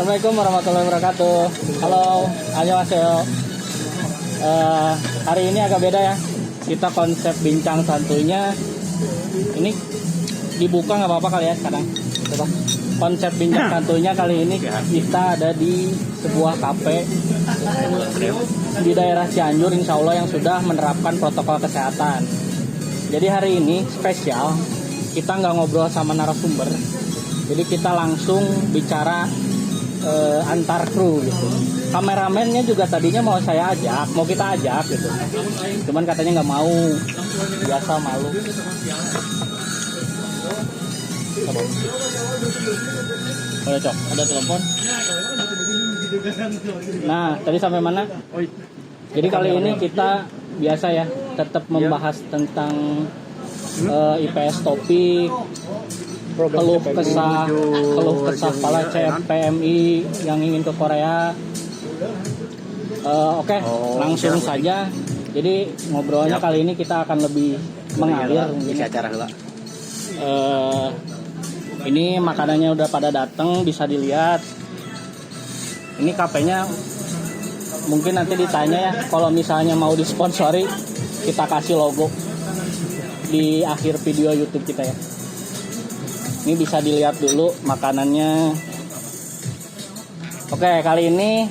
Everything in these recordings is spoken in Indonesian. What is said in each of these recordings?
Assalamualaikum warahmatullahi wabarakatuh. Halo, annyeonghaseyo. Hari ini agak beda ya. Kita konsep bincang santuйnya ini dibuka nggak apa-apa kali ya sekarang. Coba. Konsep bincang santuйnya kali ini kita ada di sebuah kafe di daerah Cianjur, insya Allah yang sudah menerapkan protokol kesehatan. Jadi hari ini spesial, kita nggak ngobrol sama narasumber. Jadi kita langsung bicara antar kru gitu. Kameramennya juga tadinya mau saya ajak, mau kita ajak gitu. Cuman katanya nggak mau, biasa malu. Boleh Cok, ada telepon. Nah, tadi sampai mana? Jadi kali ini kita biasa ya, tetap membahas tentang IPS topik, keluh kesah kepala PMI yang ingin ke Korea. Oke, langsung saja. Jadi ngobrolnya kali ini kita akan lebih mengalir. Ini makanannya udah pada datang, bisa dilihat. Ini kafenya mungkin nanti ditanya ya, kalau misalnya mau disponsori kita kasih logo di akhir video YouTube kita ya. Ini bisa dilihat dulu makanannya. Oke, kali ini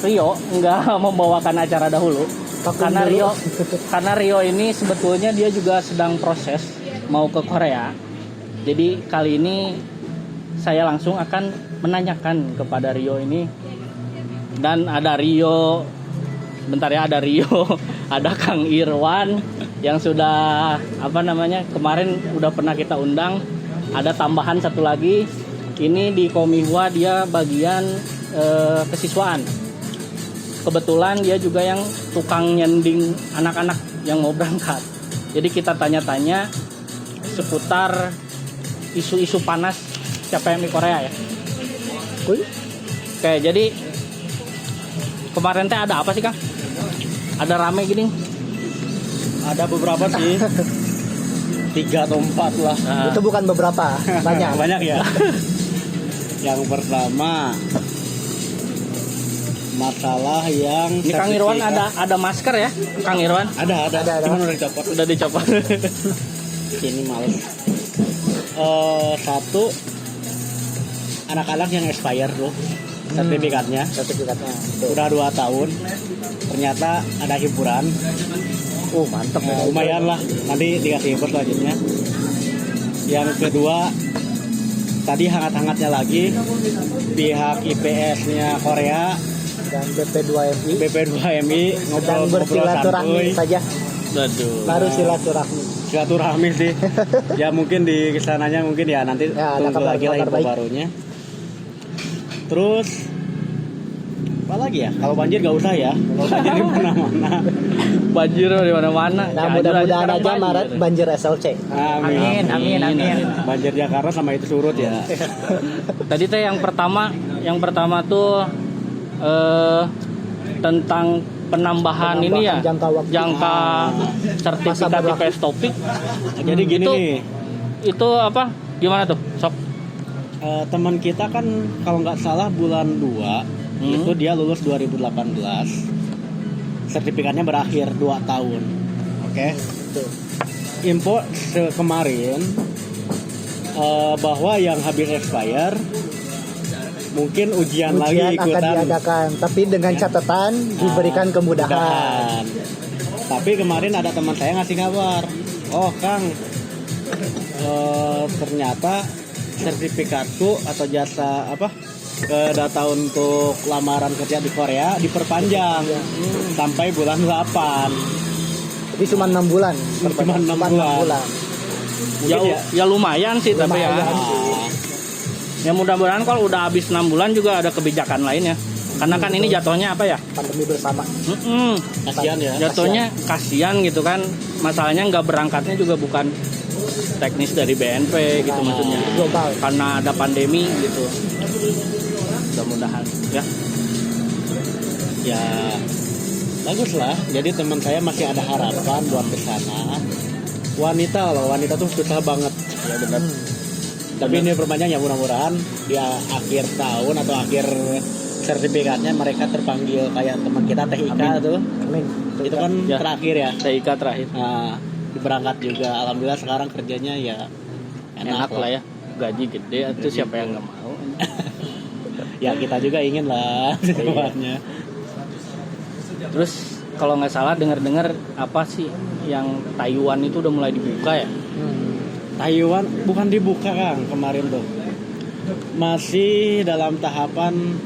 Rio nggak membawakan acara dahulu. Karena Rio ini sebetulnya dia juga sedang proses mau ke Korea. Jadi kali ini saya langsung akan menanyakan kepada Rio ini. Dan ada Rio, bentar ya, ada Rio, ada Kang Irwan yang sudah kemarin udah pernah kita undang. Ada tambahan satu lagi, ini di Komihwa dia bagian kesiswaan. Kebetulan dia juga yang tukang nyending anak-anak yang mau berangkat. Jadi kita tanya-tanya seputar isu-isu panas CPMI Korea ya. Oke, jadi kemarin teh ada apa sih Kang? Ada rame gini? Ada beberapa sih, 3 atau 4 lah. Itu bukan beberapa, banyak. Banyak ya. Yang pertama, masalah yang ini Kang Irwan ada masker ya, Kang Irwan? Ada. Cuman udah dicopot. Ini males. Satu, anak-anak yang expire tuh sertifikatnya. Udah 2 tahun. Ternyata ada hiburan. Mantep ya. Lumayan lah, nanti dikasih info selanjutnya. Yang kedua, tadi hangat-hangatnya lagi, pihak IPS-nya Korea dan BP2MI ngobrol bersilaturahmi saja. Baru silaturahmi sih. Ya mungkin di kesananya mungkin ya nanti tunggu lagi lah info barunya. Terus apa lagi ya? Kalau banjir gak usah ya. Kalau banjir di mana-mana. Banjir di mana-mana. Nah, mudah-mudahan aja Maret banjir SLC. Amin. Banjir Jakarta sama itu surut ya. Tadi teh yang pertama tuh tentang penambahan ini ya, jangka sertifikat IPS topik. Jadi gini nih. Itu apa? Gimana tuh? Sok. Teman kita kan kalau nggak salah bulan 2 itu dia lulus 2018. Sertifikatnya berakhir 2 tahun. Oke. Info kemarin bahwa yang habis expire mungkin ujian lagi ikutan akan diadakan, tapi dengan catatan diberikan kemudahan. Tapi kemarin ada teman saya ngasih kabar, Kang, ternyata sertifikatku atau jasa data untuk lamaran kerja di Korea diperpanjang sampai bulan 8. Jadi cuma 6 bulan. Cuma 6 bulan. Ya lumayan sih, tapi ya. Ya mudah-mudahan kalau udah habis 6 bulan juga ada kebijakan lain ya. Karena kan ini jatuhnya apa ya? Pandemi bersama. Kasihan ya. Jatuhnya kasihan gitu kan. Masalahnya nggak berangkatnya juga bukan teknis dari BNP gitu maksudnya. Global. Karena ada pandemi gitu. Mudah-mudahan ya. Ya bagus lah. Jadi teman saya masih ada harapan buat ke sana. Wanita tuh susah banget. Ya benar. Tapi ini perpanjang ya, mudah-mudahan di akhir tahun atau akhir sertifikatnya mereka terpanggil kayak teman kita TIK tuh. Amin. Itu kan Ya. terakhir ya. TIK terakhir. Nah, berangkat juga. Alhamdulillah sekarang kerjanya ya Enak lah ya. Gaji gede itu siapa yang nggak mau? Ya kita juga ingin lah semuanya. Terus kalau nggak salah dengar-dengar apa sih yang Taiwan itu udah mulai dibuka ya? Taiwan bukan dibuka Kang kemarin tuh. Masih dalam tahapan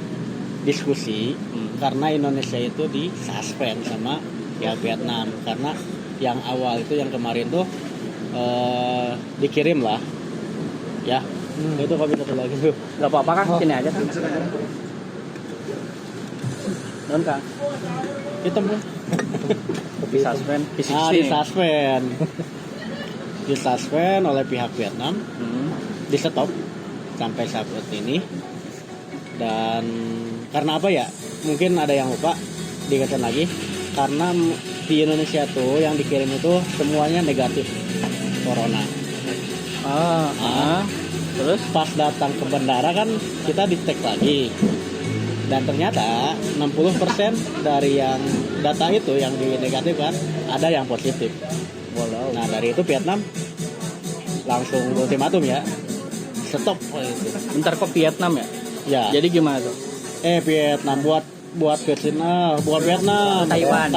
diskusi karena Indonesia itu disuspend sama ya Vietnam, karena yang awal itu yang kemarin tuh dikirim lah ya. Itu kopi satu lagi tuh. Gak apa-apa kan? Sini aja kan. Non Kang. Hitam tuh. Disuspend. Disuspend. Disuspend oleh pihak Vietnam. Di stop sampai saat ini. Dan karena apa ya? Mungkin ada yang lupa dikatakan lagi. Karena di Indonesia tuh yang dikirim itu semuanya negatif corona. Terus Pas datang ke bandara kan kita dicek lagi. Dan ternyata 60% dari yang data itu yang di negatif kan ada yang positif. Nah dari itu Vietnam langsung ultimatum ya, stop. bentar kok Vietnam ya? Ya. Jadi gimana tuh? Vietnam buat Vietnam, buat Vietnam. Taiwan.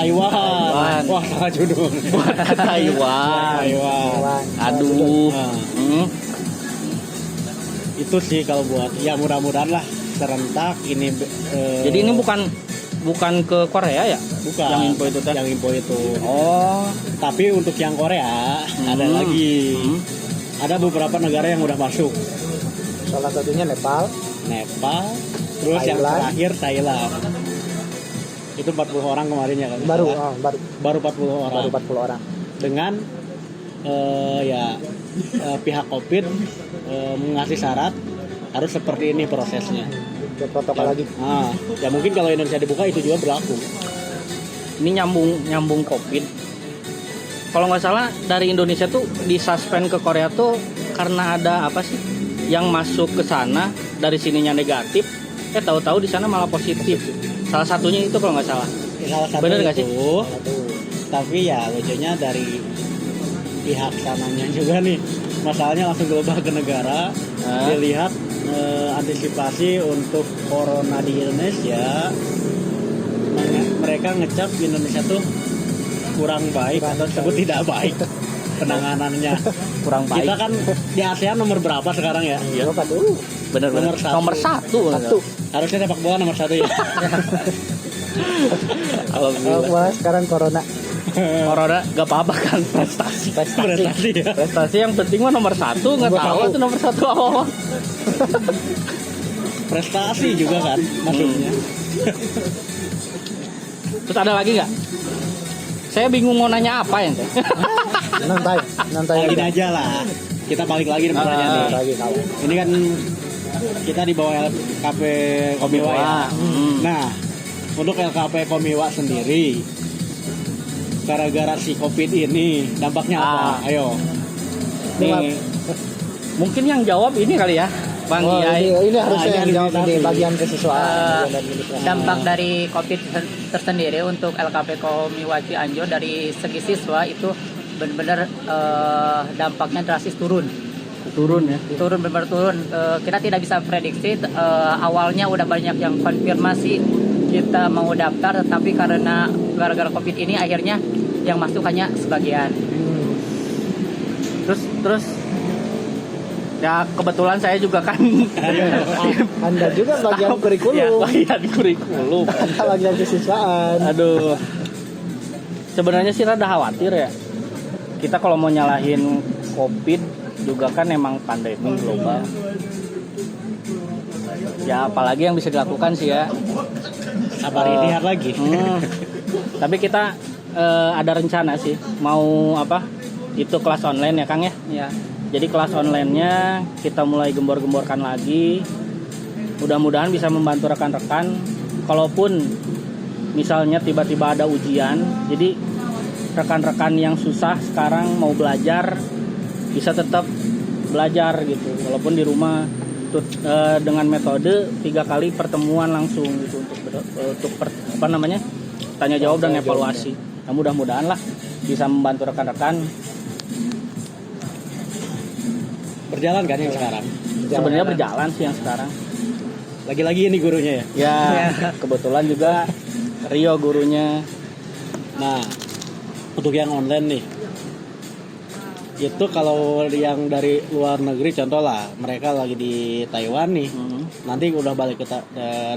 Wah salah judul. Buat Taiwan. Taiwan. Aduh. Nah, itu sih kalau buat ya mudah-mudahan lah serentak ini. Jadi ini bukan ke Korea ya? Bukan. Yang info itu teh? Yang info itu. Oh. Tapi untuk yang Korea ada lagi. Ada beberapa negara yang udah masuk. Salah satunya Nepal. Terus yang Thailand. terakhir Thailand. Itu 40 orang kemarin ya kan? Baru 40 orang. baru 40 orang. Dengan pihak Covid mengasih syarat harus seperti ini prosesnya. Buat protokol lagi. Ya mungkin kalau Indonesia dibuka itu juga berlaku. Ini nyambung COVID. Kalau nggak salah dari Indonesia tuh disuspend ke Korea tuh karena ada apa sih? Yang masuk ke sana dari sininya negatif, tahu-tahu di sana malah positif. Salah satunya itu kalau nggak salah. Salah satu Bener nggak sih? Tapi ya lucunya dari pihak sananya juga nih, masalahnya langsung global ke negara. Dilihat antisipasi untuk corona di Indonesia, mereka ngecap Indonesia tuh kurang baik atau disebut tidak baik penanganannya. Kurang baik. Kita kan di ASEAN nomor berapa sekarang ya? Iya. Bener. Nomor satu. Harusnya sepak bola nomor 1 ya. Wah, sekarang corona. Corona gak apa-apa kan prestasi ya. Prestasi yang penting mah nomor 1. Nggak tahu itu nomor 1 apa. Prestasi juga kan maksudnya. Terus ada lagi nggak? Saya bingung mau nanya apa ya teh. Nantai Gini aja lah. Kita balik lagi nih pertanyaan nih. lagi kau. Ini kan kita di bawah LKP Komiwa ya. Nah, untuk LKP Komiwa sendiri, gara-gara si COVID ini dampaknya apa? Ayo. Nih, mungkin yang jawab ini kali ya, Bang Yai. Ini harusnya yang jawab di administrasi. bagian kesiswaan. Dampak dari COVID tersendiri untuk LKP Komiwa Cianjur dari segi siswa itu benar-benar dampaknya drastis turun ya. Turun benar-benar turun. Kita tidak bisa prediksi. Awalnya udah banyak yang konfirmasi kita mau daftar, tetapi karena gara-gara COVID ini akhirnya yang masuk hanya sebagian. Terus ya kebetulan saya juga kan Anda juga bagian kurikulum. Ya, bagian kurikulum. Bagian kesiswaan. Aduh. Sebenarnya sih rada khawatir ya. Kita kalau mau nyalahin COVID juga kan emang pandemi global. Ya apalagi yang bisa dilakukan sih ya. Sabar lihat lagi. Tapi kita ada rencana sih mau apa? Itu kelas online ya Kang ya? Ya. Jadi kelas online-nya kita mulai gembor-gemborkan lagi. Mudah-mudahan bisa membantu rekan-rekan. Kalaupun misalnya tiba-tiba ada ujian, jadi rekan-rekan yang susah sekarang mau belajar bisa tetap belajar gitu, walaupun di rumah dengan metode 3 kali pertemuan langsung gitu tanya jawab dan evaluasi. Nah, mudah-mudahan lah bisa membantu rekan-rekan. Berjalan kan yang sekarang? Sebenarnya berjalan sih yang sekarang. Lagi-lagi ini gurunya ya? Ya, kebetulan juga Rio gurunya. Nah, untuk yang online nih, itu kalau yang dari luar negeri, contoh lah, mereka lagi di Taiwan nih, nanti udah balik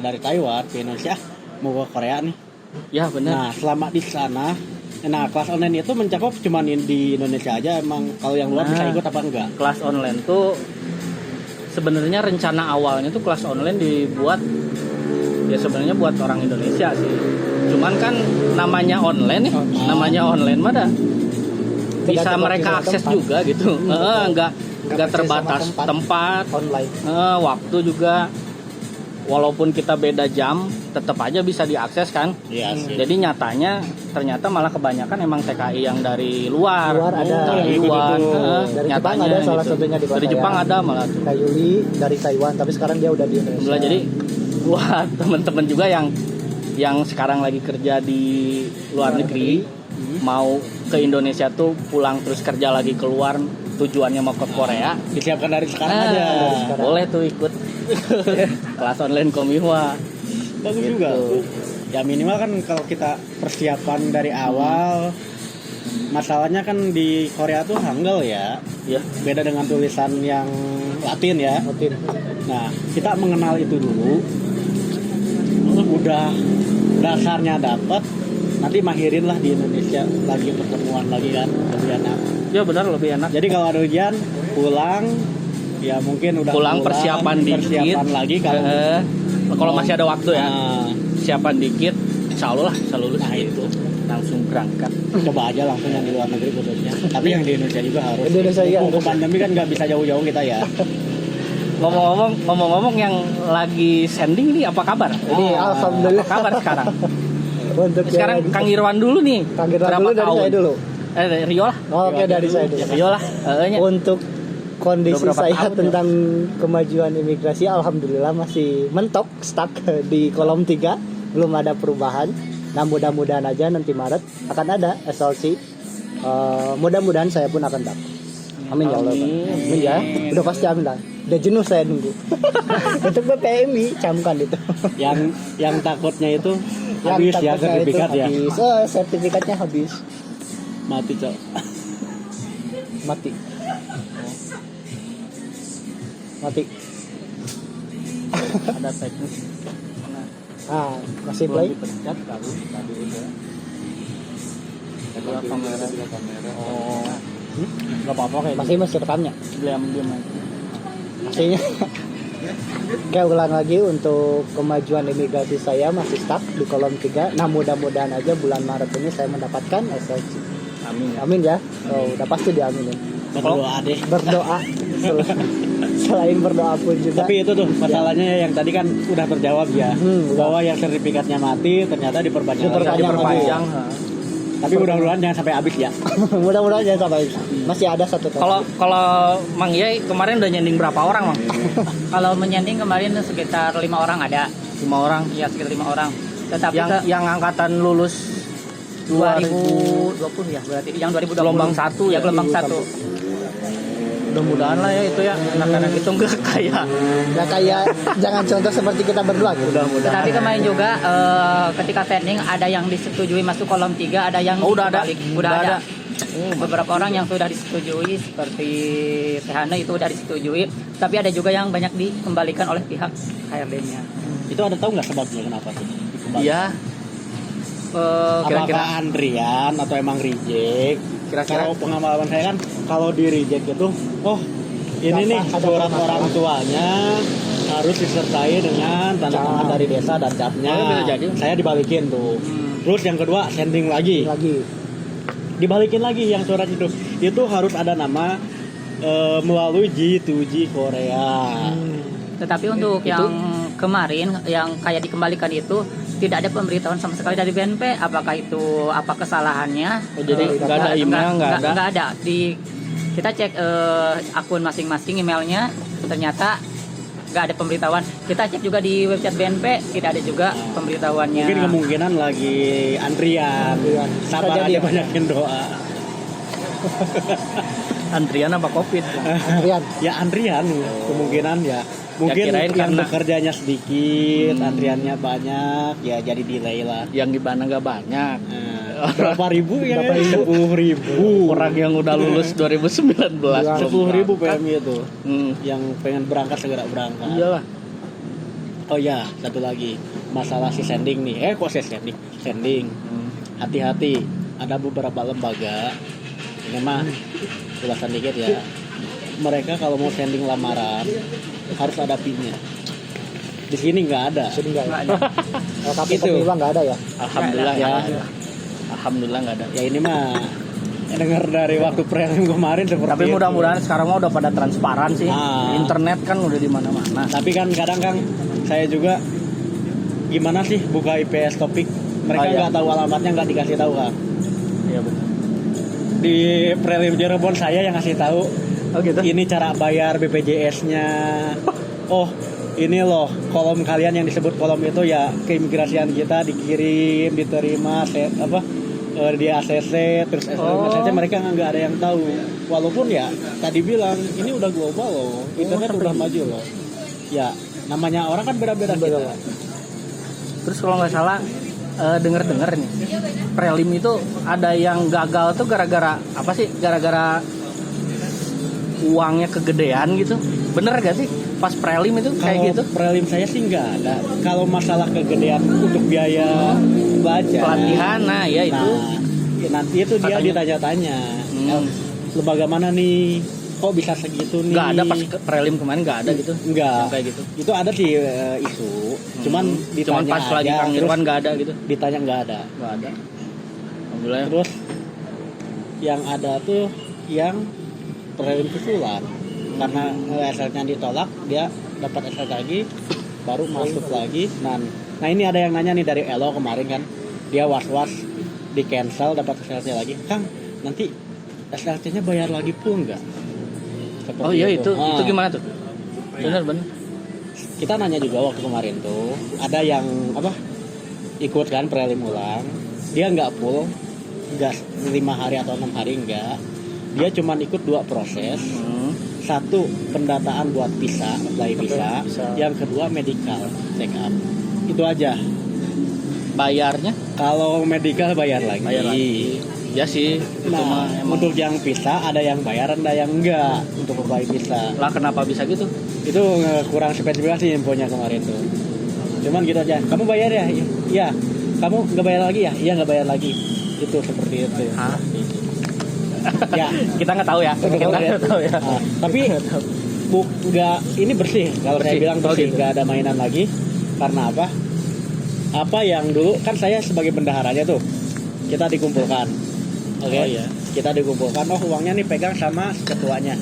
dari Taiwan ke Indonesia, mau ke Korea nih. Ya benar. Nah, selama di sana, kelas online itu mencakup cuma di Indonesia aja, emang kalau yang luar bisa ikut apa enggak? Kelas online tuh sebenarnya rencana awalnya tuh kelas online dibuat ya sebenarnya buat orang Indonesia sih. Cuman kan namanya online nih, namanya online mah dah bisa mereka akses juga gitu. Enggak terbatas tempat, online. Waktu juga. Walaupun kita beda jam, tetap aja bisa diakses kan. Iya sih. Jadi ternyata malah kebanyakan emang TKI yang dari luar. Ada Dari luar. dari Jepang ada salah gitu. satunya di Dari Jepang ada malah tuh. Kak Yuli dari Taiwan, tapi sekarang dia udah di Indonesia. Jadi buat teman-teman juga yang sekarang lagi kerja di luar negeri, mau ke Indonesia tuh pulang terus kerja lagi keluar, tujuannya mau ke Korea, Disiapkan dari sekarang aja. boleh tuh ikut kelas online Komihwa. Bagus Gitu. juga. Ya minimal kan kalau kita persiapan dari awal, masalahnya kan di Korea tuh Hangul ya. Ya. Beda dengan tulisan yang Latin ya. Rutin. Nah, kita mengenal itu dulu. Udah dasarnya dapat, nanti mahirin lah di Indonesia lagi pertemuan lagi kan, lebih enak. Ya benar, lebih enak. Jadi kalau ada ujian pulang, ya mungkin udah Pulang persiapan dikit lagi kalau masih ada waktu ya. Nah, Persiapan dikit, insya Allah lah bisa lulus. Nah, itu. Langsung berangkat. coba aja langsung yang di luar negeri khususnya. Tapi yang di Indonesia juga harus. Indonesia ya. Untuk pandemi kan nggak bisa jauh-jauh kita ya. Ngomong-ngomong yang lagi sending nih apa kabar? Jadi alhamdulillah. Apa kabar sekarang? Untuk Sekarang yang- Kang Irwan dulu nih. Kang Irwan Berapa dulu dari tahun? saya dulu. Rio lah. Oke, dari saya dulu. Rio lah. Untuk kondisi Udah berapa saya tahun ya? tentang kemajuan imigrasi alhamdulillah masih mentok, stuck di kolom 3, belum ada perubahan. Nah, mudah-mudahan aja nanti Maret akan ada SLC. Mudah-mudahan saya pun akan dapat. Amin ya Allah. Amin. Amin ya. Udah pasti amin lah. Udah jenuh saya nunggu. Untuk BPMI camkan itu. yang takutnya itu habis ya takutnya sertifikat itu ya. habis. Sertifikatnya habis. Mati cok. Mati. Mati. Ada teknis. Masih Belum play. dipencet tadi udah. Kedua kamera. Oh. Gak apa-apa kayak Masih rekamnya. diam aja. Pastinya. Oke, ulang lagi untuk kemajuan imigrasi saya masih stuck di kolom 3. Nah, mudah-mudahan aja bulan Maret ini saya mendapatkan SLC. Amin ya. Amin ya. Udah pasti diaminin. Berdoa deh. Berdoa. Selain berdoa pun juga. Tapi itu tuh masalahnya yang tadi kan udah terjawab ya. Udah. Bahwa yang sertifikatnya mati ternyata diperpanjang. Diperpanjang. Tapi mudah-mudahan jangan sampai habis ya. Mudah-mudahan jangan sampai masih ada 1 tahun. Kalau Mang Yai kemarin udah nyending berapa orang, Mang? Kalau menyanding kemarin sekitar 5 orang ada. 5 orang. Ya sekitar 5 orang. Tetapi Yang angkatan lulus 2020 ya berarti yang 2020 gelombang 1 ya gelombang 1. Mudah-mudahan lah ya itu ya anak-anak itu nggak kayak Nggak kayak jangan contoh seperti kita berdua gitu. Tetapi kemarin juga ketika sending ada yang disetujui masuk kolom 3, ada yang udah ada. balik. Udah ada. Beberapa orang yang sudah disetujui seperti Tehana itu udah disetujui, tapi ada juga yang banyak dikembalikan oleh pihak HRD-nya. Itu ada tahu nggak sebabnya kenapa sih? Iya. Kira-kira Apakah antrian atau emang reject? Kira-kira Kalau pengalaman saya kan kalau di reject itu, ini nih Ada surat masalah. orang tuanya harus disertai dengan tanda tangan Cap. dari desa dan capnya. Oh, bisa jadi. Saya dibalikin tuh. Terus yang kedua sending lagi. Dibalikin lagi yang surat itu harus ada nama melalui G2G Korea. Tetapi untuk yang kemarin yang kayak dikembalikan itu tidak ada pemberitahuan sama sekali dari BNP apakah itu apa kesalahannya. jadi nggak ada email, nggak ada. Nggak ada di Kita cek akun masing-masing emailnya, ternyata nggak ada pemberitahuan. Kita cek juga di website BNP, tidak ada juga pemberitahuannya. Mungkin kemungkinan lagi antrian. Sabar aja, banyakin doa. Antrian apa covid? Antrian. Ya antrian kemungkinan ya. Mungkin kirain yang karena- bekerjanya sedikit, antriannya banyak, ya jadi delay lah. Yang di mana nggak banyak. Berapa ribu ya? Berapa ribu? 10.000. Orang yang udah lulus 2019 Iya. 10.000 PMI itu. Hmm. Yang pengen berangkat segera berangkat. Iyalah. Oh ya, satu lagi masalah si sending nih. Kok saya sending? Hati-hati, ada beberapa lembaga. Ini mah ulasan dikit ya. Mereka kalau mau sending lamaran harus ada PIN-nya. Di sini nggak ada. Jadi enggak Nggak ya. ada. LKP Itu. Kopiwa enggak ada ya. Alhamdulillah Ya. ya. Alhamdulillah nggak ada. Ya ini mah dengar dari waktu prelim kemarin seperti Tapi itu. mudah-mudahan sekarang mah udah pada transparan sih. Ah. Internet kan udah di mana-mana. Tapi kan kadang kan saya juga gimana sih buka IPS topik, mereka Oh, iya. nggak tahu alamatnya, nggak dikasih tahu kan. Iya benar. Di prelim Cirebon saya yang ngasih tahu. Oh gitu. Ini cara bayar BPJS-nya. Oh, ini loh kolom kalian yang disebut kolom itu ya keimigrasian kita dikirim, diterima, di ACC, terus ACC mereka nggak ada yang tahu. Walaupun ya tadi bilang ini udah global loh, internet udah maju loh. Ya namanya orang kan beda-beda kita. Terus kalau nggak salah denger-denger nih prelim itu ada yang gagal tuh gara-gara apa sih? Gara-gara uangnya kegedean gitu. Bener gak sih pas prelim itu kayak Kalau gitu? prelim saya sih nggak ada. Kalau masalah kegedean untuk biaya belajar, Pelatihan, nah ya itu. nah, ya nanti itu dia Katanya. ditanya-tanya. Hmm. Lembaga mana nih? Kok bisa segitu nih? Nggak ada pas prelim kemarin nggak ada gitu. Enggak. Yang kayak gitu. Itu ada sih isu. Cuman ditanya pas lagi aja, Kang terus Irwan nggak ada gitu. ditanya nggak ada. Nggak ada. Alhamdulillah. Terus yang ada tuh yang prelim susulan. Karena SL-nya ditolak, dia dapat SL lagi, baru masuk lagi. Nah ini ada yang nanya nih dari Elo kemarin kan, dia was-was di cancel dapat SL-nya lagi. Kang, nanti SL-nya bayar lagi pun nggak? Seperti Oh iya itu Ah. gimana tuh? Bener. Kita nanya juga waktu kemarin tuh, ada yang ikut kan prelim ulang, dia nggak full, nggak 5 hari atau 6 hari nggak, dia cuma ikut 2 proses. Satu pendataan buat visa, apply visa. Yang kedua medical check up. Itu aja. Bayarnya? Kalau medical bayar lagi. Bayar lagi. Ya sih. Itu Nah, mah emang. untuk yang visa ada yang bayar, ada yang enggak untuk apply visa. Lah kenapa bisa gitu? Itu kurang spesifikasi infonya kemarin tuh. Cuman gitu aja. Kamu bayar ya? Iya. Kamu nggak bayar lagi ya? Iya nggak bayar lagi. Itu seperti itu. Hah? Ya. Kita nggak tahu ya. Kita nggak tahu ya. Nah, tapi nggak, ini bersih. Kalau saya Bersih. bilang Oh, bersih, gitu. nggak ada mainan lagi. Karena apa? Apa yang dulu kan saya sebagai bendaharanya tuh, kita dikumpulkan. Oke. Oh, iya. Kita dikumpulkan. Oh uangnya nih pegang sama ketuanya.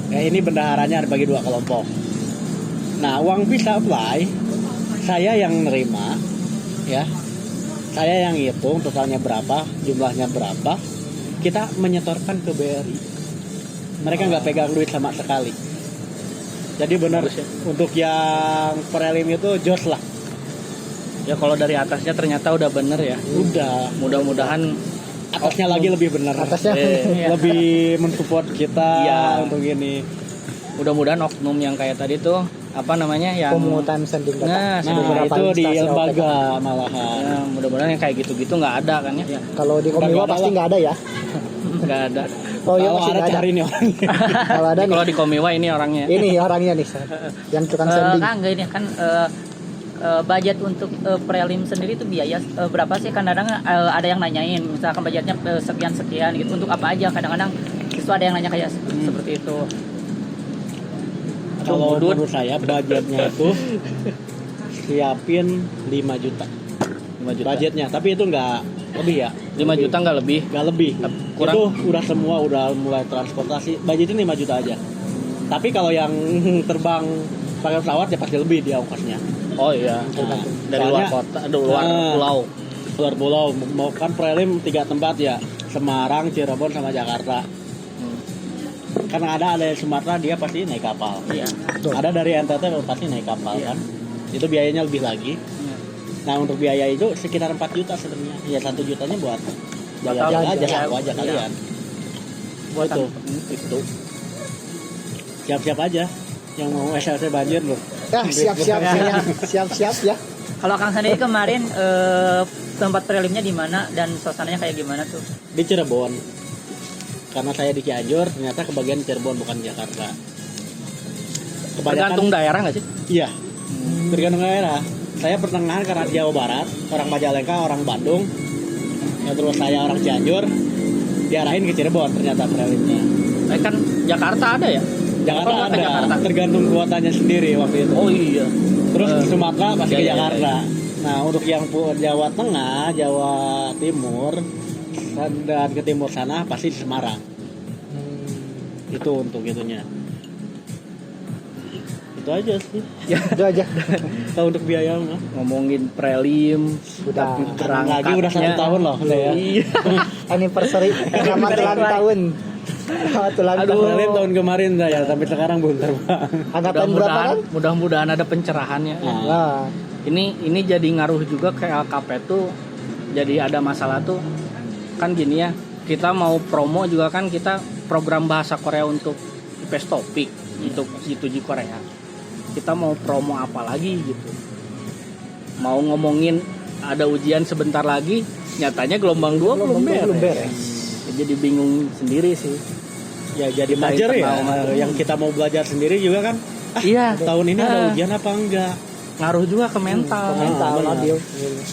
Ya ini bendaharanya bagi 2 kelompok. Nah uang visa apply, saya yang nerima, ya. Saya yang hitung totalnya berapa, jumlahnya berapa. Kita menyetorkan ke BRI. Mereka nggak pegang duit sama sekali. Jadi benar Bagus ya. untuk yang prelim itu jos lah. Ya kalau dari atasnya ternyata udah bener ya. Udah. Mudah-mudahan Atasnya lagi lebih benar. Atasnya Iya. Lebih mensupport kita Iya. untuk ini. mudah-mudahan oknum yang kayak tadi tuh apa namanya yang pemungutan sending data. Nah, Nah beberapa itu di instansi lembaga OPK. malahan. ya, mudah-mudahan yang kayak gitu-gitu nggak ada kan ya? Kalau di Komiwa Nggak ada pasti lah. nggak ada ya. Nggak ada. Oh iya Kalau pasti ada nggak ada. cari nih orangnya. Kalau ada Kalau nih, di Komiwa ini orangnya. ini orangnya nih, yang tukang sending. Kang, ini kan budget untuk prelim sendiri itu biaya berapa sih? Kadang-kadang ada yang nanyain, misalkan budgetnya sekian-sekian gitu. Untuk apa aja? Kadang-kadang itu ada yang nanya kayak seperti itu. Kalau Dud. menurut saya budgetnya itu siapin 5 juta. 5 juta. Budgetnya, tapi itu nggak lebih ya. 5 juta nggak lebih. Nggak lebih. Kurang. Itu udah semua, udah mulai transportasi. Budgetnya 5 juta aja. Tapi kalau yang terbang pakai pesawat ya pasti lebih dia ongkosnya. Oh iya. Nah, Dari luar soalnya- kota, luar Nah. pulau. Luar pulau, mau kan prelim 3 tempat ya, Semarang, Cirebon sama Jakarta. karena ada yang Sumatera dia pasti naik kapal. Iya. Ada dari NTT pasti naik kapal kan. Itu biayanya lebih lagi. Iya. Nah untuk biaya itu sekitar 4 juta sebenarnya. Ya 1 jutanya buat jalan-jalan aja Iya. aku aja kalian. Buat Itu. Siap-siap aja yang mau SLC banjir loh. Siap ya. Kalau Kang sendiri kemarin tempat prelimnya di mana dan suasananya kayak gimana tuh? Di Cirebon. Karena saya di Cianjur, ternyata kebagian Cirebon bukan Jakarta. Tergantung daerah nggak sih? Iya. Tergantung daerah. Saya pertengahan karena di Jawa Barat, orang Majalengka, orang Bandung. Ya, terus saya orang Cianjur, diarahin ke Cirebon ternyata prelimnya. Kan Jakarta ada ya? Jakarta Apa ada, ke Jakarta? tergantung kuotanya sendiri waktu itu. Oh iya. Terus ke Sumatera pasti ke iya, Jakarta. Nah untuk yang Jawa Tengah, Jawa Timur, dan ke timur sana pasti di Semarang. Itu untuk itunya. Itu aja sih. Itu aja. Kalau untuk biaya mah. Ngomongin prelim, Udah. tapi Lagi berangkatnya udah 1 tahun loh. Udah ya. Iya. Anniversary selamat ulang tahun. Selamat ulang tahun. Prelim tahun kemarin saya sampai sekarang belum terbang. Angkatan berapa kan? Mudah-mudahan ada pencerahannya. Nah, Nah, Ini jadi ngaruh juga ke LKP tuh. Jadi ada masalah tuh. Kan gini ya, kita mau promo juga kan kita program bahasa Korea untuk IPS Topik untuk G2G Korea. Kita mau promo apa lagi gitu. Mau ngomongin ada ujian sebentar lagi, nyatanya gelombang 2 belum beres. Jadi bingung sendiri sih. ya jadi Kita belajar ya. internal. Yang kita mau belajar sendiri juga kan. Iya, Tahun ini ada ujian apa enggak? ngaruh juga ke mental. mental benar. labil.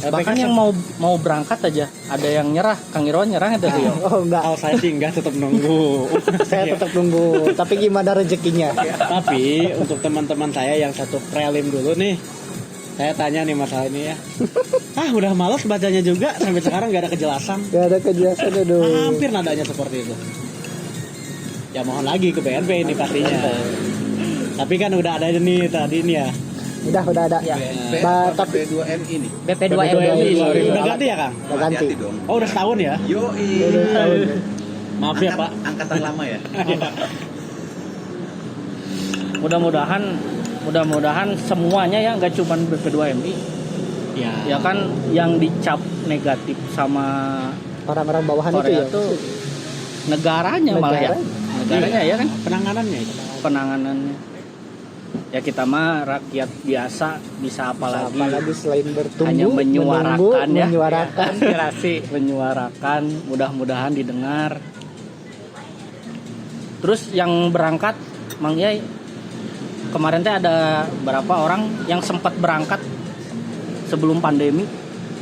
Bahkan yang mau berangkat aja ada yang nyerah. Kang Irwan nyerah itu Rio. Oh enggak, Kalau saya sih enggak, tetap nunggu. saya tetap nunggu. Tapi gimana rezekinya? Tapi untuk teman-teman saya yang satu prelim dulu nih, saya tanya nih masalah ini ya. Udah malas bacanya juga sampai sekarang nggak ada kejelasan. Gak ada kejelasan, aduh. Hampir nadanya seperti itu. Ya mohon lagi ke BNP ini pastinya. Tapi kan udah ada nih tadi nih ya. Udah ada. Ya. Tapi BP2M ini. BP2MI. Sorry, udah ganti ya Kang? udah ganti. Hati-hati dong. Oh udah setahun ya? Yoi. Udah tahun. Maaf ya Pak. Angkatan lama ya. Mudah-mudahan semuanya ya, nggak cuma BP2MI. Ya kan yang dicap negatif sama Orang-orang bawahan itu Korea ya. tuh negaranya malah ya. Negaranya ya kan Penanganannya itu. penanganannya. Ya kita mah rakyat biasa bisa apa lagi? Apalagi selain bertumbuh, Hanya menyuarakan menunggu, ya. menyuarakan. Aspirasi, menyuarakan, mudah-mudahan didengar. Terus yang berangkat, Mang Yai, kemarin teh ada berapa orang yang sempat berangkat sebelum pandemi?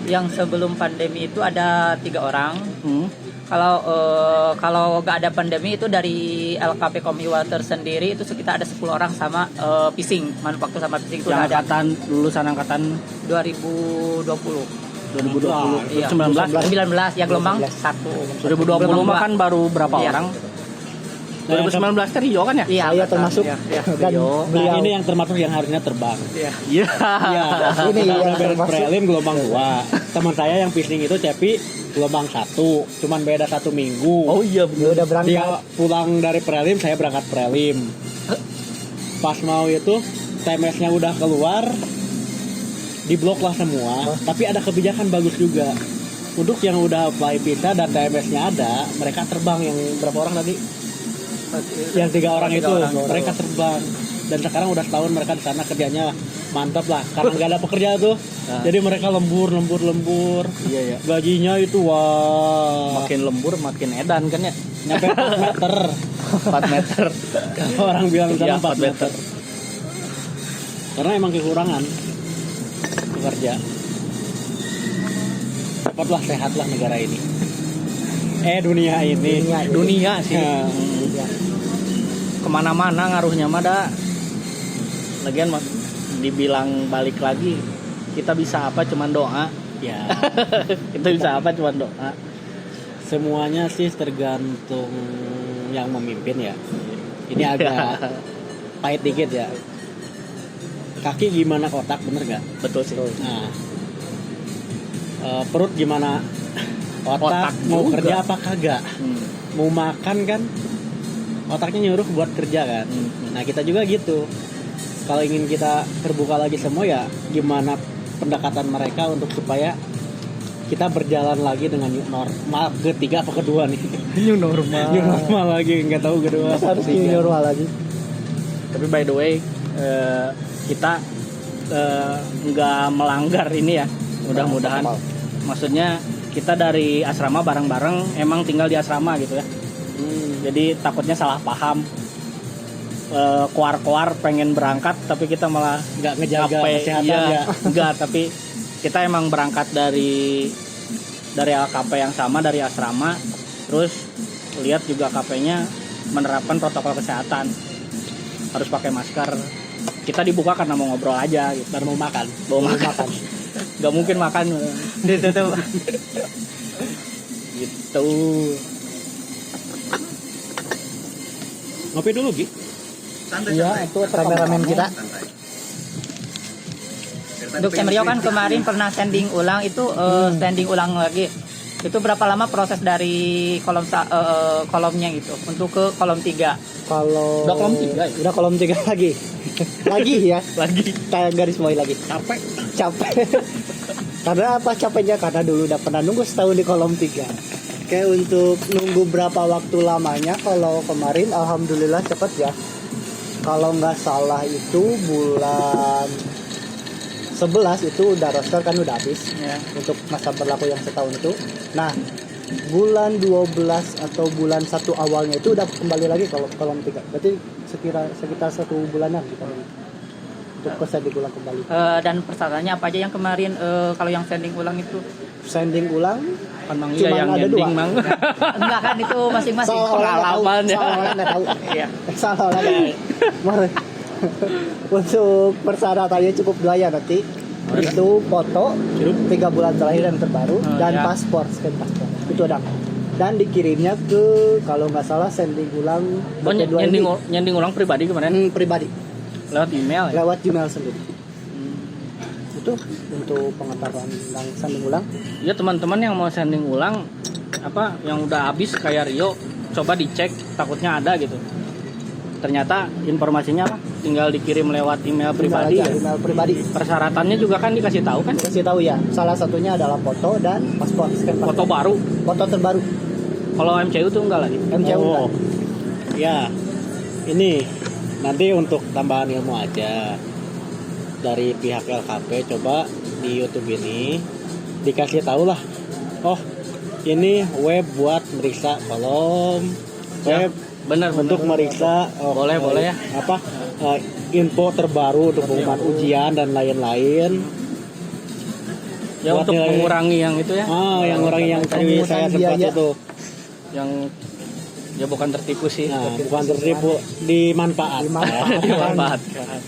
Yang sebelum pandemi itu ada 3 orang. Hmm. Kalau nggak ada pandemi itu dari LKP Komiwater sendiri itu sekitar ada 10 orang sama Pising, manufaktur sama Pising itu Yang udah ada angkatan lulusan angkatan 2020. 2020, Iya. 19, 19 ya gelombang 19. 1. 2020 mah kan baru berapa Iya. orang? 2019 teh Rio kan ya? Iya, Saya termasuk Iya. dan Rio. Nah beliau. ini yang termasuk yang harusnya terbang. Iya. Iya. Iya. Ini yang beres termasuk. prelim gelombang 2. Teman saya yang pising itu cepi gelombang 1. Cuman beda 1 minggu. Oh iya Dia udah berangkat. Dia pulang dari prelim, saya berangkat prelim. Pas mau itu TMS-nya udah keluar, diblok lah semua. Tapi ada kebijakan bagus juga. Untuk yang udah apply visa dan TMS-nya ada, mereka terbang. Yang berapa orang tadi? Yang 3 orang itu, mereka terbang. Dan sekarang udah setahun mereka di sana kerjanya mantap lah. Karena nggak ada pekerja tuh, jadi mereka lembur. Iya ya. Gajinya itu wah, Makin lembur makin edan kan ya? nyampe 4 meter. 4 meter. Kalau orang bilang Iya, sana 4 meter. Karena emang kekurangan pekerja. Cepatlah sehatlah negara ini. Dunia ini. Dunia sih. Ya. Kemana-mana ngaruhnya mah dah. Lagian mas dibilang balik lagi, kita bisa apa cuman doa. Ya, Kita bisa apa cuman doa. semuanya sih tergantung yang memimpin ya. Ini agak pahit dikit ya. Kaki gimana kotak, bener gak? Betul sih. Nah, perut gimana otak, Otak mau juga. kerja apa kagak? Hmm. Mau makan kan otaknya nyuruh buat kerja kan. Nah kita juga gitu, kalau ingin kita terbuka lagi semua ya gimana pendekatan mereka untuk supaya kita berjalan lagi dengan new normal ketiga apa kedua nih. New normal. New normal lagi, nggak tahu kedua apa Harus new ketiga. normal lagi. Tapi by the way, kita nggak melanggar ini ya, mudah-mudahan. Maksudnya kita dari asrama bareng-bareng, emang tinggal di asrama gitu ya. Jadi takutnya salah paham. Koar-koar pengen berangkat, tapi kita malah Nggak ngejaga kesehatan ya. Enggak, tapi kita emang berangkat dari LKP yang sama, dari asrama. Terus lihat juga KP-nya menerapkan protokol kesehatan. Harus pakai masker. Kita dibuka karena mau ngobrol aja gitu. Dan mau makan. Mau makan. Gak mungkin makan. Ditutup. Gitu. Ngopi dulu Gi. Iya, itu kameramen kita. Untuk Semrio kan kemarin pernah sending ulang itu sending ulang lagi. Itu berapa lama proses dari kolomnya gitu untuk ke kolom 3? Kalau Udah kolom 3 ya? Udah kolom 3 lagi. Lagi ya. Lagi. Kita garis bawahi lagi. Capek. Karena apa capeknya? Karena dulu udah pernah nunggu setahun di kolom 3. Kayak untuk nunggu berapa waktu lamanya, kalau kemarin alhamdulillah cepet ya. Kalau nggak salah itu bulan 11 itu udah roster kan udah habis Ya. untuk masa berlaku yang setahun itu. Nah, bulan 12 atau bulan 1 awalnya itu udah kembali lagi kalau kolom 3. Berarti sekitar 1 bulanan gitu untuk sending ulang kembali. Dan persyaratannya apa aja yang kemarin kalau yang sending ulang itu? Sending ulang Kan Mang Cuman Iya yang ada ending dua. Mang. Enggak kan itu masing-masing. salah orang nggak tahu. pengalaman ya. Salah orang nggak tahu. Iya. Salah orang nggak tahu. Mari. Untuk persyaratannya cukup 2 ya nanti. Itu foto 3 bulan terakhir yang terbaru dan ya. paspor, scan paspor. Itu ada. Dan dikirimnya ke kalau nggak salah sending ulang Oh, kedua ini nyending ulang pribadi kemarin pribadi lewat email ya. lewat Gmail sendiri. Itu untuk pengetahuan tentang sending ulang. Ya teman-teman yang mau sending ulang apa yang udah habis kayak Rio, coba dicek, takutnya ada gitu. Ternyata informasinya apa? Tinggal dikirim lewat email pribadi. Tinggal aja, Ya. email pribadi. Persyaratannya juga kan dikasih tahu kan? Kasih tahu ya. Salah satunya adalah foto dan paspor, scan paspor. Foto baru. Foto terbaru. Kalau MCU tuh enggak lagi. MCU Oh, kan? ya. Ini nanti untuk tambahan ilmu aja dari pihak LKP, coba di YouTube ini dikasih tahu lah. Oh, ini web buat meriksa kolom, Ya, web benar untuk meriksa Boleh ya. apa info terbaru untuk pengumuman ujian dan lain-lain. Ya buat untuk nilai- mengurangi yang itu ya. Yang orang yang tadi saya sempat biaya. itu. Yang ya bukan tertipu sih. Nah, bukan tertipu, dimanfaatkan. Dimanfaatkan.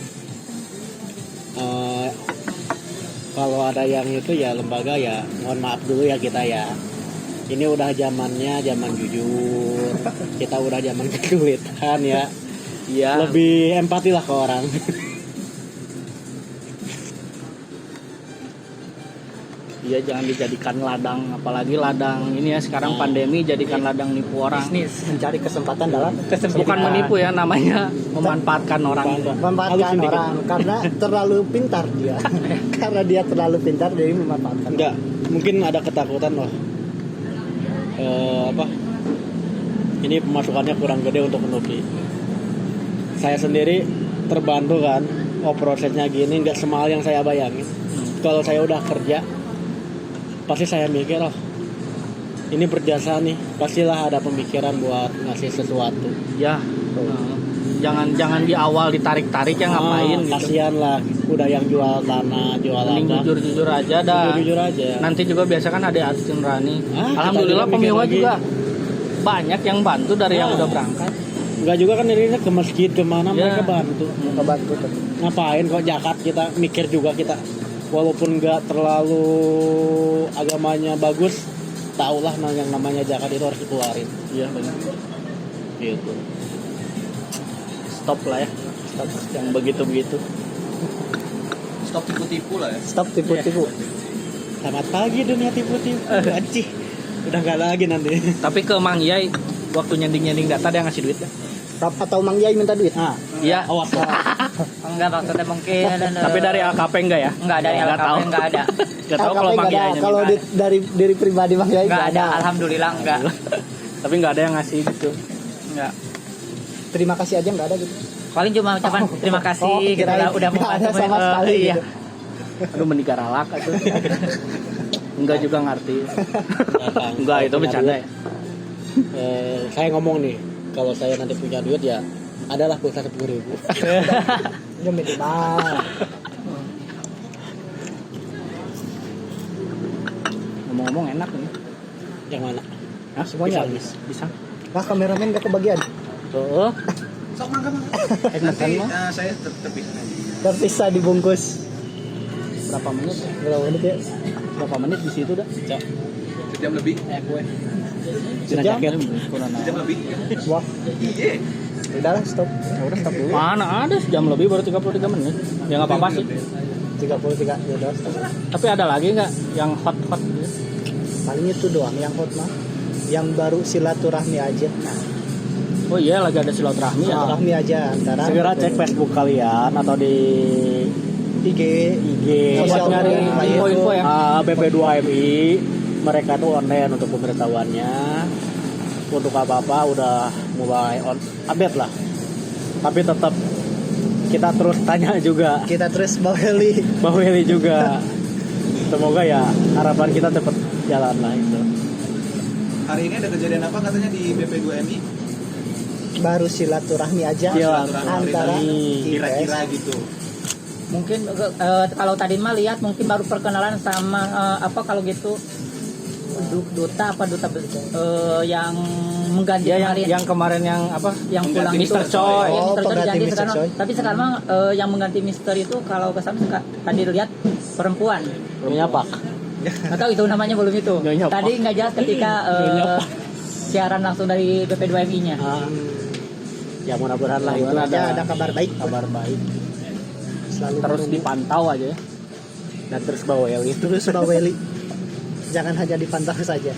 Kalau ada yang itu ya lembaga ya mohon maaf dulu ya kita ya. Ini udah zamannya zaman jujur. Kita udah zaman kesulitan ya. Iya. Lebih empati lah ke orang. Iya, jangan dijadikan ladang, apalagi ladang ini ya sekarang pandemi jadikan ladang nipu orang. Bisnis. Mencari kesempatan dalam Bukan menipu ya, namanya memanfaatkan orang. memanfaatkan Halus orang karena terlalu pintar dia. Karena dia terlalu pintar jadi memanfaatkan. Enggak, mungkin ada ketakutan loh. Ini pemasukannya kurang gede untuk menutupi. Saya sendiri terbantu kan. Oh, prosesnya gini nggak semahal yang saya bayangin. Kalau saya udah kerja, pasti saya mikir, oh ini berjasa nih, pastilah ada pemikiran buat ngasih sesuatu. Ya. Jangan di awal ditarik-tarik ya ngapain gitu. Kasihan lah, udah yang jual tanah, jual Mending apa. jujur-jujur aja dah. Jujur aja. Nanti juga biasa kan ada artis nurani. Kita Alhamdulillah juga mikir Pemiwa lagi. juga banyak yang bantu dari yang udah berangkat. Enggak juga kan dirinya ke masjid kemana Ya. mereka bantu. Kebantu tuh. Ngapain kok jakat kita mikir juga kita. Walaupun nggak terlalu agamanya bagus, tahulah yang namanya zakat itu harus dikeluarin. Iya benar. Gitu. Stop lah ya. Stop yang begitu-begitu. Stop tipu-tipu lah ya. Stop tipu-tipu. Selamat pagi dunia tipu-tipu. Anjih. Udah nggak lagi nanti. Tapi ke Mang Yai waktu nyending-nyending data dia ngasih duit ya. Atau Mang Yai minta duit? Nah, Iya. awas lah. Enggak, maksudnya mungkin Tapi dari AKP enggak ya? enggak dari Nggak LKP tahu. enggak ada. Gak tahu kalau LKP Bang nggak ada. Yayanya Kalau minta. dari diri pribadi Mang Yai Enggak nggak ada, alhamdulillah enggak. Tapi nggak ada yang ngasih gitu. Enggak. Terima kasih aja nggak ada gitu. Paling cuma ucapan terima kasih Oh, gitu kirain lah, udah nggak ada membantu, sama sekali iya. gitu. Aduh mending garalak atuh. Enggak juga ngerti. Enggak, itu bercanda ya. Saya ngomong nih, kalau saya nanti punya duit ya adalah pulsa 10.000. Ya minimal. Ngomong-ngomong enak nih. Yang mana? Nah, Semuanya pisang. habis. Pisang. Nah kameramen nggak kebagian. Tuh. Sok mangga. Enakan mah. Nah, saya terpisah. Terpisah dibungkus. Berapa menit? Berapa menit ya? Berapa menit di situ dah? Sejam lebih. Sejam? Sejam lebih. Wah, Iya. udahlah stop. Udah stop dulu. Mana ada sejam lebih baru 33 menit. Ya nggak apa-apa sih. 33 ya udah stop. Tapi ada lagi nggak yang hot-hot gitu? Paling itu doang yang hot mah. Yang baru silaturahmi aja. Oh iya lagi ada silaturahmi ya. Silaturahmi aja antara Segera cek Facebook kalian atau di IG IG Buat Sosial nyari media. info-info ya. BP2MI. Mereka tuh online untuk pemberitahuannya. Untuk apa-apa udah mulai update lah. Tapi tetap kita terus tanya juga, kita terus baweli. baweli juga. Semoga ya harapan kita cepat jalan lah itu. Hari ini ada kejadian apa katanya di BP2MI? Baru silaturahmi aja Iya, antara Kira-kira gitu. Mungkin kalau tadi mah lihat mungkin baru perkenalan sama apa kalau gitu duta yang mengganti Ya kemarin yang kemarin yang apa? yang pulang mengganti itu Mr. Choi. Iya, Oh, Mr. Choi pengganti diganti Mr. sekarang. Choi. Tapi sekarang mah yang mengganti Mister itu kalau kesan tadi lihat perempuan. Belum nyapa. Atau itu namanya belum itu. Nyonya Pak. Tadi nggak jelas ketika siaran langsung dari BP2MI-nya. Ya mudah-mudahan lah itu Mudah-mudahan ya ada kabar baik kabar baik. selalu Terus menunggu. dipantau aja ya. dan terus baweli. Terus baweli jangan hanya dipantau saja.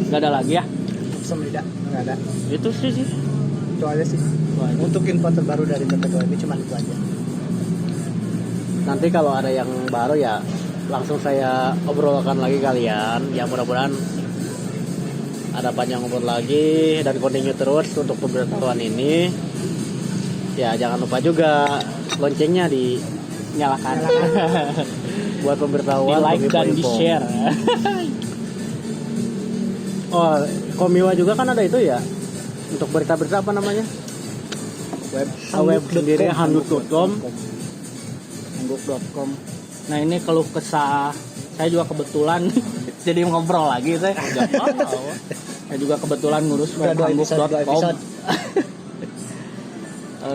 Gak ada lagi ya. Semida nggak ada. Itu sih. Itu aja sih. Untuk info terbaru dari BP2MI cuma itu aja. Nanti kalau ada yang baru ya langsung saya obrolkan lagi kalian. Ya mudah-mudahan ada panjang ngobrol lagi dan continue terus untuk pemberitahuan ini. Ya jangan lupa juga loncengnya dinyalakan buat Di pemberitahuan, like dan di info-info. share. Oh, Komiwa juga kan ada itu ya untuk berita-berita apa namanya? Web sendiri handuk.com. Hangguk.com. Nah ini keluh kesah saya juga kebetulan jadi ngobrol lagi saya. Saya juga kebetulan ngurus Udah dua episode. webhangguk.com.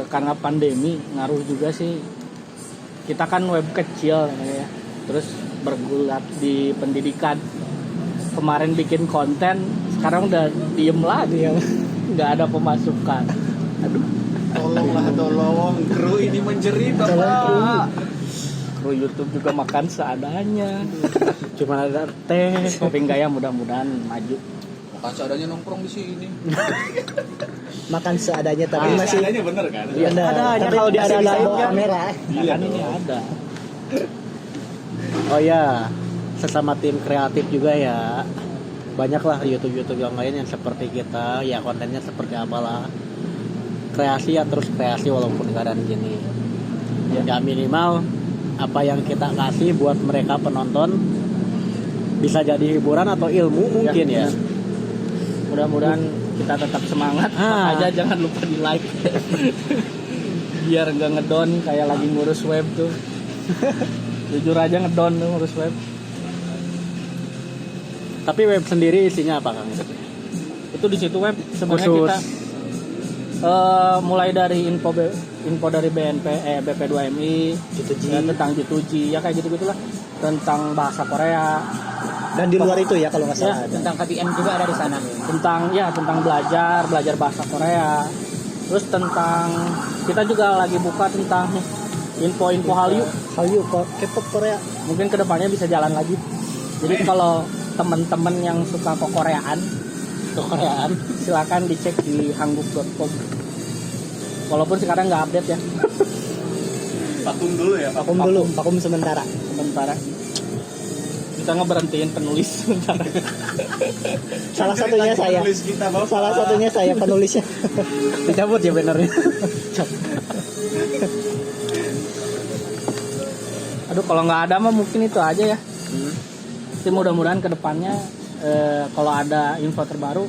Karena pandemi ngaruh juga sih. Kita kan web kecil ya. Terus bergulat di pendidikan. Kemarin bikin konten, sekarang udah diem lagi ya. Nggak ada pemasukan. Aduh. Tolong, kru ini menjerit Bapak. Kru YouTube juga makan seadanya. Cuma ada teh. Tapi enggak ya, mudah-mudahan maju. Makan seadanya nongkrong di sini. Makan seadanya tapi masih Seadanya bener kan? benar. ada aja Tapi kalau masih bisa diada-adain bawa kan. kamera. Iya kan ini ada. Oh ya, sesama tim kreatif juga ya. Banyaklah YouTube yang lain yang seperti kita, ya kontennya seperti apalah. Kreasi ya terus kreasi walaupun keadaan gini. Ya minimal apa yang kita kasih buat mereka penonton bisa jadi hiburan atau ilmu mungkin ya. Mudah-mudahan kita tetap semangat. Ah. Aja jangan lupa di like. Biar nggak ngedon kayak lagi ngurus web tuh. Jujur aja ngedon tuh ngurus web. Tapi web sendiri isinya apa Kang? Itu di situ web sebenarnya Khusus. kita mulai dari info dari BP2MI ya, tentang G2G ya kayak gitu-gitulah, tentang bahasa Korea, Dan di luar itu ya kalau nggak salah. Ya, ada. Tentang KBM juga ada di sana. tentang belajar bahasa Korea. Terus tentang kita juga lagi buka tentang info-info Hallyu. Hallyu kok K-pop Korea. Mungkin kedepannya bisa jalan lagi. Jadi kalau teman-teman yang suka Koreaan silakan dicek di hangguk.com. Walaupun sekarang nggak update ya. Vakum dulu ya. Vakum sementara. Kita ngeberhentiin penulis sementara. Salah satunya saya. Tulis kita, Bapak. Salah satunya saya penulisnya. Dicabut ya bannernya. Aduh, kalau nggak ada mah mungkin itu aja ya. Tapi mudah-mudahan kedepannya kalau ada info terbaru,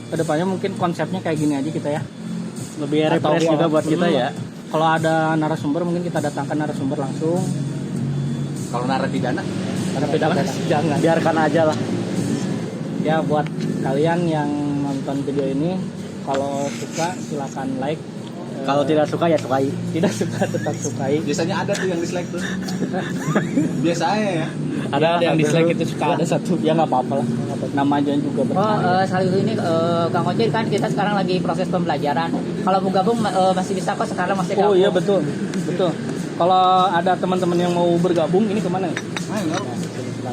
kedepannya mungkin konsepnya kayak gini aja kita ya. Lebih refresh juga buat kita ya. Kalau ada narasumber mungkin kita datangkan narasumber langsung. Kalau narapidana Jangan. Biarkan aja lah. Ya buat kalian yang nonton video ini, kalau suka silakan like. Kalau tidak suka ya sukai. Tidak suka tetap sukai. biasanya ada tuh yang dislike tuh. Biasanya ya. Ada yang dislike itu suka ada satu. Ya nggak apa-apa lah. Namanya juga berkarya. Sekaligus ini Kang Oce kan kita sekarang lagi proses pembelajaran. Kalau mau gabung masih bisa kok, sekarang masih gabung. Oh iya betul. Kalau ada teman-teman yang mau bergabung, ini kemana ya?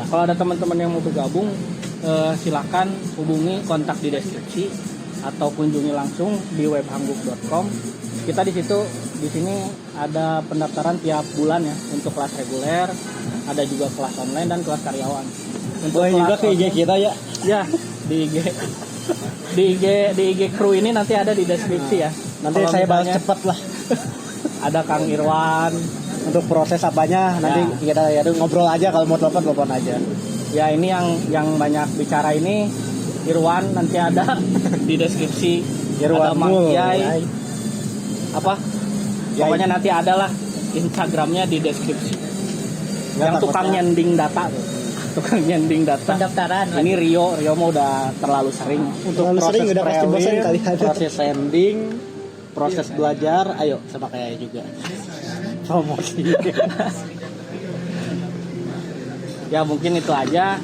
Kalau ada teman-teman yang mau bergabung, silakan hubungi kontak di deskripsi atau kunjungi langsung di webhangguk.com. Kita di sini ada pendaftaran tiap bulan ya untuk kelas reguler, ada juga kelas online dan kelas karyawan. Untuk Boleh juga ke IG kita ya. Ya, di IG kru ini nanti ada di deskripsi ya. Nanti Kalau saya balas misalnya cepat lah. Ada Kang Irwan. Untuk proses apanya nanti kita ya ngobrol aja, kalau mau telepon aja. Ya ini yang banyak bicara ini Irwan, nanti ada di deskripsi. Irwan ada Mang Mul. Yai. Apa? Yai. Pokoknya nanti adalah Instagramnya di deskripsi. Yang tukang nyending data tuh. Tukang nyending data. Pendaftaran. Ini Rio mah udah terlalu sering. Untuk Terlalu proses sering, udah pasti bosan pre-win, kalian. proses sending, proses belajar, ayo sama kayak juga. Promosi. Ya mungkin itu aja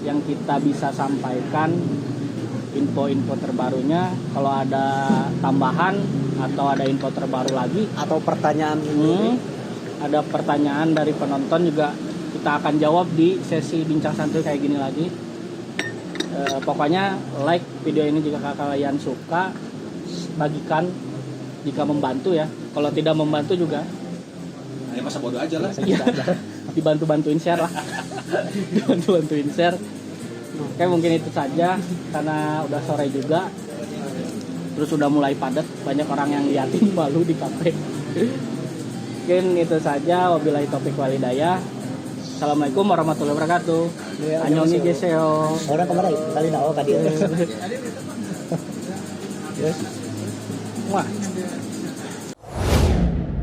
yang kita bisa sampaikan, info-info terbarunya. Kalau ada tambahan atau ada info terbaru lagi, Atau pertanyaan ada pertanyaan dari penonton juga kita akan jawab di sesi bincang santuy kayak gini lagi. Pokoknya like video ini jika kalian suka, bagikan jika membantu ya. Kalau tidak membantu juga Ya masa bodoh aja lah. ya, dibantu-bantuin share lah. Dibantu-bantuin share. Oke, mungkin itu saja karena udah sore juga. Terus udah mulai padat, banyak orang yang liatin malu di kafe. Mungkin itu saja, wabillahi taufiq walhidayah. Assalamualaikum warahmatullahi wabarakatuh. Annyeonghaseyo geseo. Orang kemarin kali nak kadi. Wah.